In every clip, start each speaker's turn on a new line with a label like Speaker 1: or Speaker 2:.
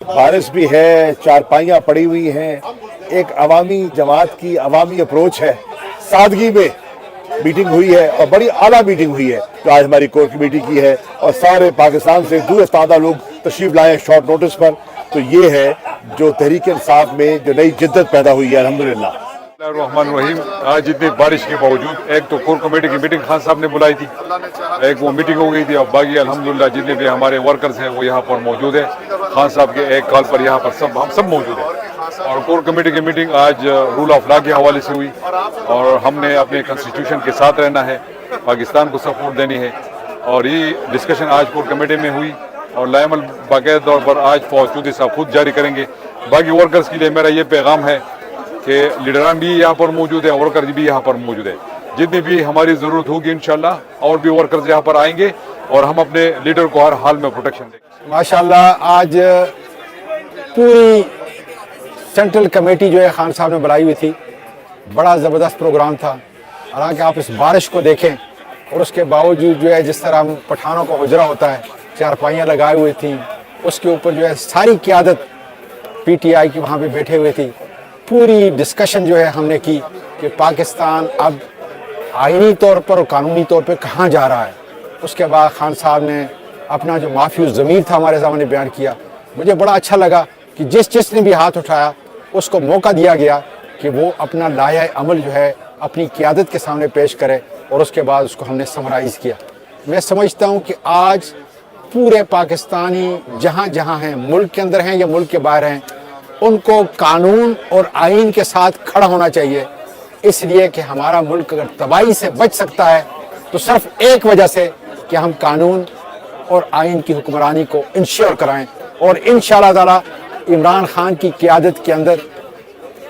Speaker 1: بارش بھی ہے, چارپائیاں پڑی ہوئی ہیں, ایک عوامی جماعت کی عوامی اپروچ ہے, سادگی میں میٹنگ ہوئی ہے اور بڑی اعلیٰ میٹنگ ہوئی ہے جو آج ہماری کور کمیٹی کی ہے, اور سارے پاکستان سے دور استادہ لوگ تشریف لائے ہیں شارٹ نوٹس پر. تو یہ ہے جو تحریک انصاف میں جو نئی جدت پیدا ہوئی ہے الحمدللہ.
Speaker 2: الرحمن الرحیم. آج اتنی بارش کے باوجود ایک تو کور کمیٹی کی میٹنگ خان صاحب نے بلائی تھی, ایک وہ میٹنگ ہو گئی تھی, اور باقی الحمدللہ جتنے بھی ہمارے ورکرز ہیں وہ یہاں پر موجود ہیں. خان صاحب کے ایک کال پر یہاں پر ہم سب موجود ہیں. اور کور کمیٹی کی میٹنگ آج رول آف لا کے حوالے سے ہوئی, اور ہم نے اپنے کنسٹیٹیوشن کے ساتھ رہنا ہے, پاکستان کو سپورٹ دینی ہے, اور یہ ڈسکشن آج کور کمیٹی میں ہوئی. اور لائم باقاعدہ طور پر آج فوج چودھری صاحب خود جاری کریں گے. باقی ورکرز کے لیے میرا یہ پیغام ہے کہ لیڈران بھی یہاں پر موجود ہیں, ورکر بھی یہاں پر موجود ہیں. جتنی بھی ہماری ضرورت ہوگی انشاءاللہ اور بھی ورکرز یہاں پر آئیں گے, اور ہم اپنے لیڈر کو ہر حال میں پروٹیکشن دیں گے.
Speaker 3: ماشاءاللہ آج پوری سینٹرل کمیٹی جو ہے خان صاحب نے بلائی ہوئی تھی, بڑا زبردست پروگرام تھا. حالانکہ آپ اس بارش کو دیکھیں اور اس کے باوجود جو ہے جس طرح پٹھانوں کا حجرہ ہوتا ہے, چارپائیاں لگائے ہوئی تھیں, اس کے اوپر جو ہے ساری قیادت پی ٹی آئی کی وہاں پہ بیٹھے ہوئے تھی. پوری ڈسکشن جو ہے ہم نے کی کہ پاکستان اب آئینی طور پر اور قانونی طور پہ کہاں جا رہا ہے. اس کے بعد خان صاحب نے اپنا جو معافی الضمیر تھا ہمارے سامنے بیان کیا. مجھے بڑا اچھا لگا کہ جس نے بھی ہاتھ اٹھایا اس کو موقع دیا گیا کہ وہ اپنا لائحہ عمل جو ہے اپنی قیادت کے سامنے پیش کرے, اور اس کے بعد اس کو ہم نے سمرائز کیا. میں سمجھتا ہوں کہ آج پورے پاکستانی جہاں جہاں ہیں, ملک کے اندر ہیں یا ملک کے باہر ہیں, ان کو قانون اور آئین کے ساتھ کھڑا ہونا چاہیے. اس لیے کہ ہمارا ملک اگر تباہی سے بچ سکتا ہے تو صرف ایک وجہ سے کہ ہم قانون اور آئین کی حکمرانی کو انشور کرائیں. اور انشاءاللہ تعالی عمران خان کی قیادت کے اندر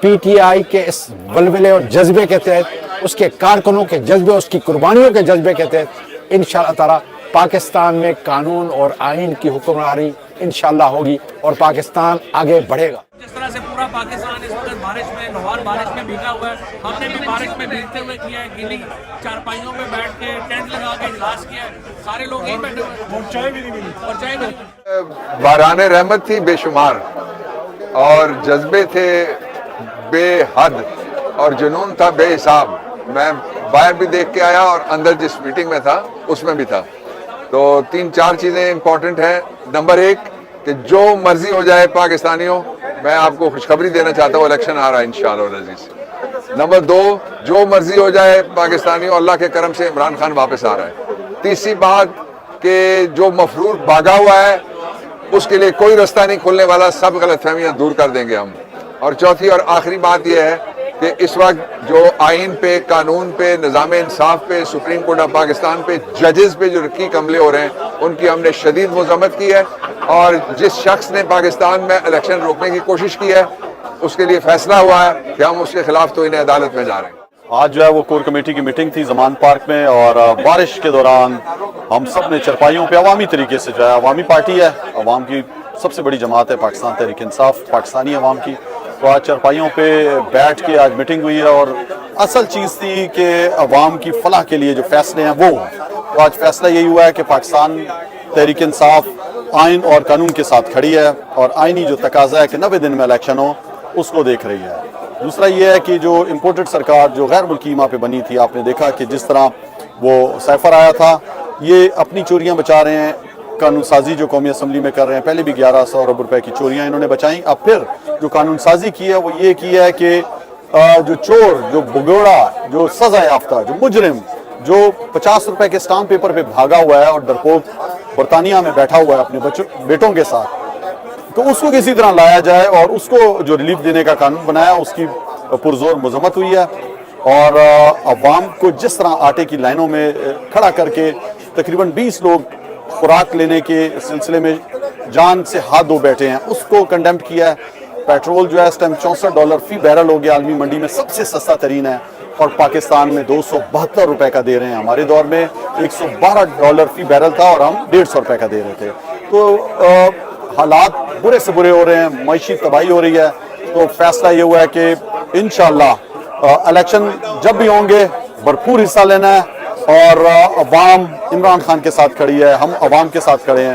Speaker 3: پی ٹی آئی کے اس ولولے اور جذبے کے تحت, اس کے کارکنوں کے جذبے, اس کی قربانیوں کے جذبے کے تحت انشاءاللہ تعالی پاکستان میں قانون اور آئین کی حکمرانی انشاءاللہ ہوگی اور پاکستان آگے بڑھے گا.
Speaker 4: جس طرح سے پورا پاکستان اس وقت بارش میں, لاہور بارش میں بھیگا ہوا ہے, ہم نے بھی بارش میں بھیگتے ہوئے کیا ہے, گیلی چارپائیوں پہ بیٹھ کے ٹینٹ لگا کے اجلاس کیا ہے. سارے لوگ یہیں بیٹھے ہوئے, اور چائے بھی نہیں ملی.
Speaker 5: باران رحمت تھی بے شمار, اور جذبے تھے بے حد, اور جنون تھا بے حساب. میں باہر بھی دیکھ کے آیا اور اندر جس میٹنگ میں تھا اس میں بھی تھا. تو 3-4 چیزیں امپورٹنٹ ہیں. نمبر 1 کہ جو مرضی ہو جائے پاکستانیوں, میں آپ کو خوشخبری دینا چاہتا ہوں, الیکشن آ رہا ہے انشاءاللہ العزیز. نمبر 2 جو مرضی ہو جائے پاکستانیوں, اللہ کے کرم سے عمران خان واپس آ رہا ہے. تیسری بات کہ جو مفرور بھاگا ہوا ہے اس کے لیے کوئی رستہ نہیں کھلنے والا, سب غلط فہمیاں دور کر دیں گے ہم. اور چوتھی اور آخری بات یہ ہے کہ اس وقت جو آئین پہ, قانون پہ, نظام انصاف پہ, سپریم کورٹ آف پاکستان پہ, ججز پہ جو رقیق حملے ہو رہے ہیں ان کی ہم نے شدید مذمت کی ہے. اور جس شخص نے پاکستان میں الیکشن روکنے کی کوشش کی ہے اس کے لیے فیصلہ ہوا ہے کہ ہم اس کے خلاف تو انہیں عدالت میں جا رہے ہیں.
Speaker 6: آج جو ہے وہ کور کمیٹی کی میٹنگ تھی زمان پارک میں, اور بارش کے دوران ہم سب نے چرپائیوں پہ عوامی طریقے سے جو ہے, عوامی پارٹی ہے, عوام کی سب سے بڑی جماعت ہے پاکستان تحریک انصاف, پاکستانی عوام کی, تو آج چرپائیوں پہ بیٹھ کے آج میٹنگ ہوئی ہے. اور اصل چیز تھی کہ عوام کی فلاح کے لیے جو فیصلے ہیں وہ, تو آج فیصلہ یہی ہوا ہے کہ پاکستان تحریک انصاف آئین اور قانون کے ساتھ کھڑی ہے, اور آئینی جو تقاضا ہے کہ 90 دن میں الیکشن ہو اس کو دیکھ رہی ہے. دوسرا یہ ہے کہ جو امپورٹڈ سرکار جو غیر ملکی ماں پہ بنی تھی, آپ نے دیکھا کہ جس طرح وہ سیفر آیا تھا, یہ اپنی چوریاں بچا رہے ہیں. قانون سازی جو قومی اسمبلی میں کر رہے ہیں, پہلے بھی 1100 ارب روپے کی چوریاں انہوں نے بچائیں. اب پھر جو قانون سازی کی ہے وہ یہ کی ہے کہ جو چور, جو بگوڑا, جو سزا یافتہ, جو مجرم, جو 50 روپے کے اسٹامپ پیپر پہ بھاگا ہوا ہے اور ڈرپوک برطانیہ میں بیٹھا ہوا ہے اپنے بیٹوں کے ساتھ, تو اس کو کسی طرح لایا جائے اور اس کو جو ریلیف دینے کا قانون بنایا, اس کی پرزور مذمت ہوئی ہے. اور عوام کو جس طرح آٹے کی لائنوں میں کھڑا کر کے تقریباً 20 لوگ خوراک لینے کے سلسلے میں جان سے ہاتھ دھو بیٹھے ہیں, اس کو کنڈیمڈ کیا ہے. پیٹرول جو ہے اس ٹائم $64 فی بیرل ہو گیا, عالمی منڈی میں سب سے سستا ترین ہے, اور پاکستان میں 272 روپے کا دے رہے ہیں. ہمارے دور میں $112 فی بیرل تھا اور ہم 150 روپے کا دے رہے تھے. تو حالات برے سے برے ہو رہے ہیں, معاشی تباہی ہو رہی ہے. تو فیصلہ یہ ہوا ہے کہ انشاءاللہ الیکشن جب بھی ہوں گے بھرپور حصہ لینا ہے, اور عوام عمران خان کے ساتھ کھڑی ہے, ہم عوام کے ساتھ کھڑے ہیں.